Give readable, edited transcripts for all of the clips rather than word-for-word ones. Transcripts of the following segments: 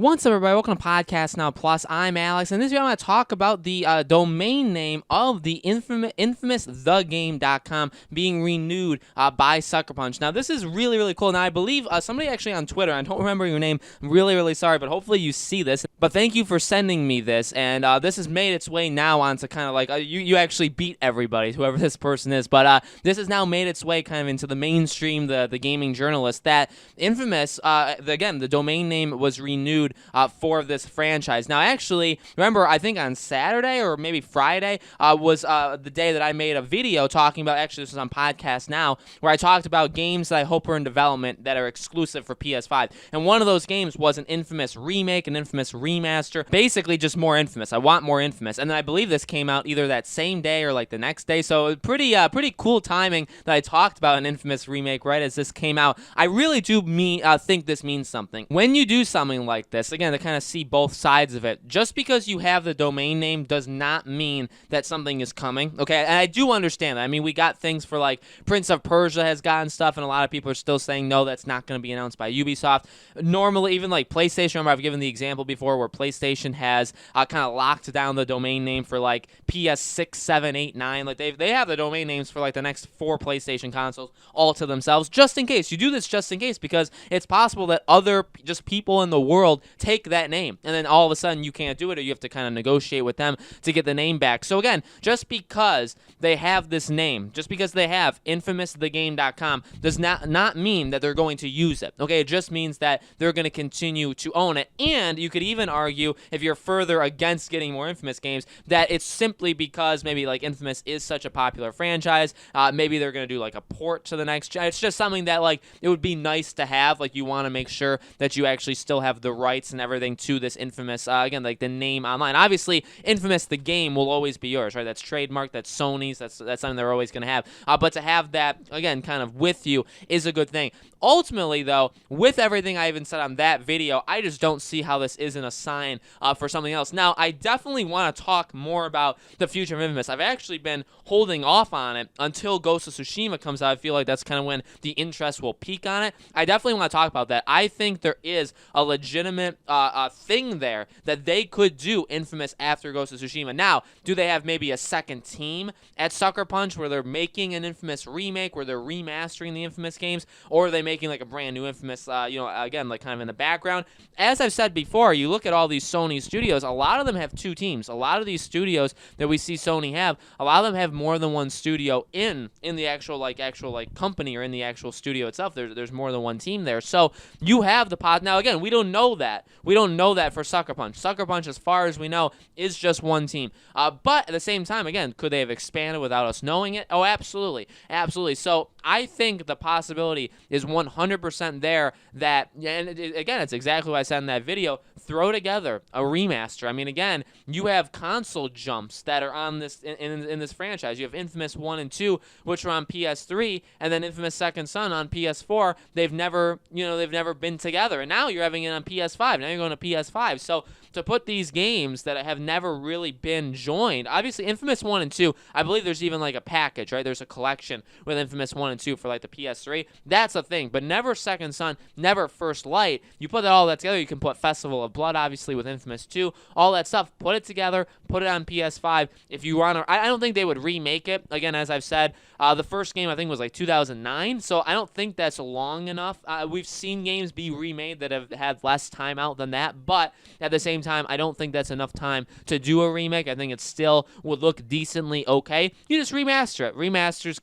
What's up, everybody? Welcome to Podcast Now Plus. I'm Alex, and this video I'm going to talk about the domain name of the infamous thegame.com being renewed by Sucker Punch. Now, this is really, really cool. Now, I believe somebody actually on Twitter, I don't remember your name, I'm really, really sorry, but hopefully you see this. But thank you for sending me this, and this has made its way now onto kind of like, you actually beat everybody, whoever this person is, but this has now made its way kind of into the mainstream, the gaming journalist, that Infamous, again, the domain name was renewed for this franchise. Now, actually, remember, I think on Saturday or maybe Friday was the day that I made a video talking about, actually, this was on Podcast Now, where I talked about games that I hope are in development that are exclusive for PS5. And one of those games was an Infamous remake, an Infamous remaster, basically just more Infamous. I want more Infamous. And then I believe this came out either that same day or like the next day. So pretty cool timing that I talked about an Infamous remake right as this came out. I really do think this means something. When you do something like this, again, to kind of see both sides of it, just because you have the domain name does not mean that something is coming, okay? And I do understand that. I mean, we got things for like Prince of Persia has gotten stuff, and a lot of people are still saying, no, that's not going to be announced by Ubisoft. Normally, even like PlayStation, remember I've given the example before where PlayStation has kind of locked down the domain name for like PS6, 7, 8, 9. Like they have the domain names for like the next 4 PlayStation consoles all to themselves, just in case. You do this just in case, because it's possible that other just people in the world take that name, and then all of a sudden you can't do it, or you have to kind of negotiate with them to get the name back. So again, just because they have this name, just because they have infamousthegame.com does not mean that they're going to use it, okay? It just means that they're going to continue to own it. And you could even argue, if you're further against getting more Infamous games, that it's simply because maybe like Infamous is such a popular franchise, maybe they're going to do like a port to the next gen. It's just something that like it would be nice to have. Like you want to make sure that you actually still have the rights and everything to this Infamous, again, like the name online. Obviously, Infamous the game will always be yours, right? That's trademarked, that's Sony's, that's something they're always going to have. But to have that, again, kind of with you is a good thing. Ultimately, though, with everything I even said on that video, I just don't see how this isn't a sign for something else. Now, I definitely want to talk more about the future of Infamous. I've actually been holding off on it until Ghost of Tsushima comes out. I feel like that's kind of when the interest will peak on it. I definitely want to talk about that. I think there is a legitimate thing there that they could do Infamous after Ghost of Tsushima. Now, do they have maybe a second team at Sucker Punch where they're making an Infamous remake, where they're remastering the Infamous games, or are they making like a brand new Infamous, again, like kind of in the background? As I've said before, you look at all these Sony studios, a lot of them have 2 teams. A lot of these studios that we see Sony have, a lot of them have more than one studio in the actual company, or in the actual studio itself. There's more than one team there. So you have the pod. Now, again, we don't know that. We don't know that for Sucker Punch. Sucker Punch, as far as we know, is just one team. But at the same time, again, could they have expanded without us knowing it? Oh, absolutely. Absolutely. So I think the possibility is 100% there that, and again, it's exactly what I said in that video, throw together a remaster. I mean, again, you have console jumps that are on this in this franchise. You have Infamous 1 and 2, which are on PS3, and then Infamous Second Son on PS4. They've never been together, and now you're having it on PS5. Now you're going to PS5. So to put these games that have never really been joined, obviously Infamous 1 and 2, I believe there's even like a package, right? There's a collection with Infamous 1 and 2 for like the PS3. That's a thing, but never Second Son, never First Light. You put all that together, you can put Festival of Blood, obviously, with Infamous 2, all that stuff, put it together, put it on PS5. If you want to, I don't think they would remake it. Again, as I've said, the first game I think was like 2009, so I don't think that's long enough. We've seen games be remade that have had less time out than that, but at the same time, I don't think that's enough time to do a remake. I think it still would look decently okay. You just remaster it. Remasters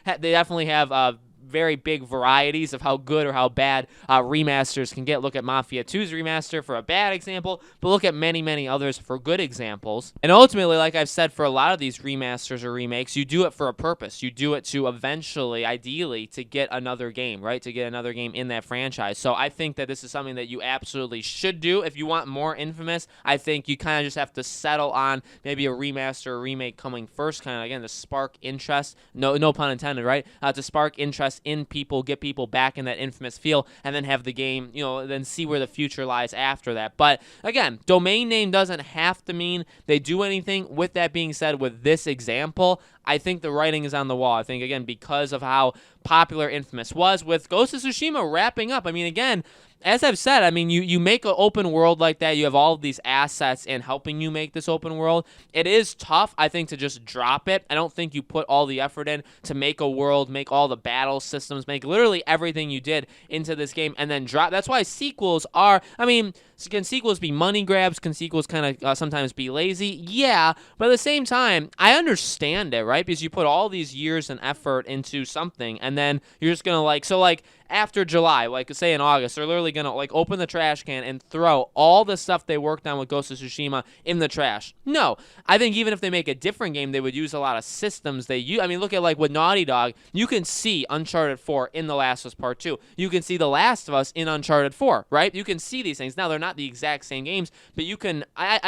they definitely have very big varieties of how good or how bad remasters can get. Look at Mafia 2's remaster for a bad example, but look at many, many others for good examples. And ultimately, like I've said, for a lot of these remasters or remakes, you do it for a purpose. You do it to eventually, ideally, to get another game, right? To get another game in that franchise. So I think that this is something that you absolutely should do. If you want more Infamous, I think you kind of just have to settle on maybe a remaster or remake coming first, kind of, again, to spark interest. No pun intended, right? To spark interest in people, get people back in that Infamous feel, and then have the game, then see where the future lies after that. But again, domain name doesn't have to mean they do anything. With that being said, with this example, I think the writing is on the wall. I think, again, because of how popular Infamous was, with Ghost of Tsushima wrapping up, I mean, again, as I've said, I mean, you make an open world like that. You have all of these assets in helping you make this open world. It is tough, I think, to just drop it. I don't think you put all the effort in to make a world, make all the battle systems, make literally everything you did into this game, and then drop. That's why sequels are, I mean, can sequels be money grabs? Can sequels kind of sometimes be lazy? Yeah, but at the same time, I understand it, right? Because you put all these years and effort into something, and then you're just going to after July, like say in August, they're literally going to like open the trash can and throw all the stuff they worked on with Ghost of Tsushima in the trash. No, I think even if they make a different game, they would use a lot of systems they use. I mean, look at like with Naughty Dog, you can see Uncharted 4 in The Last of Us Part 2. You can see The Last of Us in Uncharted 4, right? You can see these things. Now, they're not the exact same games, but you can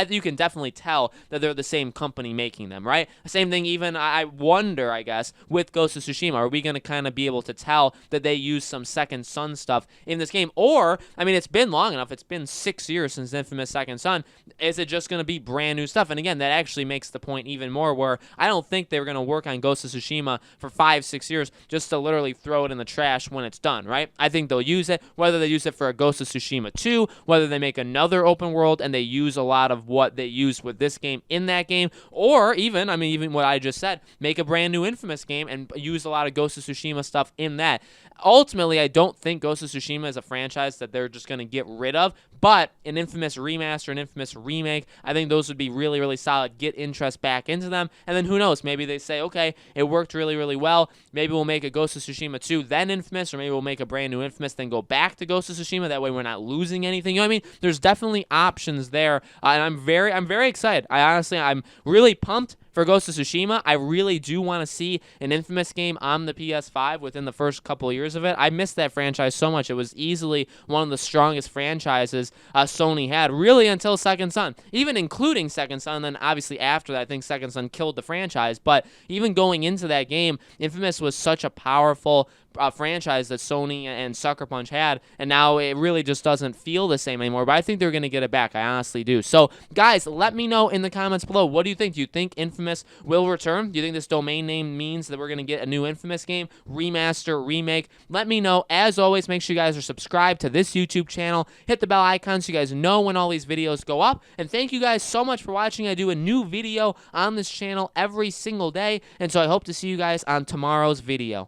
you can definitely tell that they're the same company making them, right? Same thing even, I wonder, I guess, with Ghost of Tsushima. Are we going to kind of be able to tell that they use some Second Son stuff in this game? Or, I mean, it's been long enough. It's been 6 years since Infamous Second Son. Is it just going to be brand new stuff? And again, that actually makes the point even more where I don't think they were going to work on Ghost of Tsushima for 5-6 years just to literally throw it in the trash when it's done, right? I think they'll use it, whether they use it for a Ghost of Tsushima 2, whether they make another open world and they use a lot of what they used with this game in that game, or even, I mean, even what I just said, make a brand new Infamous game and use a lot of Ghost of Tsushima stuff in that. Ultimately, I don't think Ghost of Tsushima is a franchise that they're just going to get rid of, but an Infamous remaster, an Infamous remake, I think those would be really, really solid. Get interest back into them, and then who knows? Maybe they say, okay, it worked really, really well. Maybe we'll make a Ghost of Tsushima 2, then Infamous, or maybe we'll make a brand new Infamous, then go back to Ghost of Tsushima. That way we're not losing anything. You know what I mean? There's definitely options there, and I'm very excited. I'm really pumped for Ghost of Tsushima. I really do want to see an Infamous game on the PS5 within the first couple of years of it. I missed that franchise so much. It was easily one of the strongest franchises Sony had, really until Second Son. Even including Second Son, then obviously after that, I think Second Son killed the franchise. But even going into that game, Infamous was such a powerful franchise that Sony and Sucker Punch had, and now it really just doesn't feel the same anymore, but I think they're going to get it back. I honestly do. So, guys, let me know in the comments below. What do you think? Do you think Infamous will return? Do you think this domain name means that we're going to get a new Infamous game, remaster, remake? Let me know. As always, make sure you guys are subscribed to this YouTube channel. Hit the bell icon so you guys know when all these videos go up, and thank you guys so much for watching. I do a new video on this channel every single day, and so I hope to see you guys on tomorrow's video.